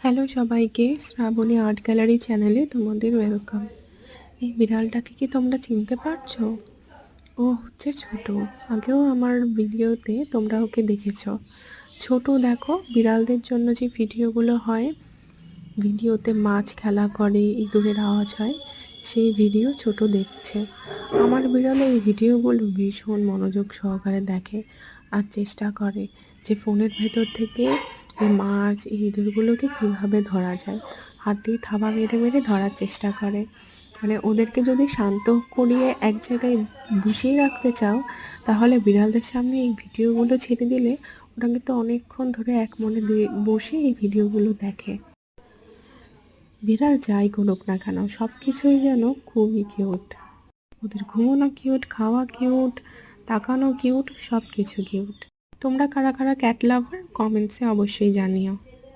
Hello সবাইকে, Shrabani art gallery চ্যানেলে তোমাদের ওয়েলকাম। এই বিড়ালটাকে কি তোমরা চিনতে পারছো? ও হচ্ছে ছোট। আগেও আমার ভিডিওতে তোমরা ওকে দেখেছো। ছোট দেখো, বিড়ালদের জন্য যে ভিডিওগুলো হয়, ভিডিওতে মাছ খেলা করে, ইঁদুরের আওয়াজ হয়, সেই ভিডিও ছোট দেখছে। আমার বিড়াল এই ভিডিওগুলো ভীষণ মনোযোগ সহকারে দেখে আর চেষ্টা করে যে ফোনের ভেতর থেকে এই মাছ, এই ইঁদুরগুলোকে কীভাবে ধরা যায়। হাত দিয়ে থাবা মেরে মেরে ধরার চেষ্টা করে। মানে ওদেরকে যদি শান্ত করিয়ে এক জায়গায় বসিয়ে রাখতে চাও, তাহলে বিড়ালদের সামনে এই ভিডিওগুলো ছেড়ে দিলে ওরা কিন্তু অনেকক্ষণ ধরে এক মনে বসে এই ভিডিওগুলো দেখে। বিড়াল যাই করুক না কেন, সব কিছুই যেন খুবই কিউট। ওদের ঘুমোনো কিউট, খাওয়া কিউট, তাকানো কিউট, সব কিছু কিউট। তোমরা কারা কারা ক্যাট লাভার কমেন্টসে অবশ্যই জানিও।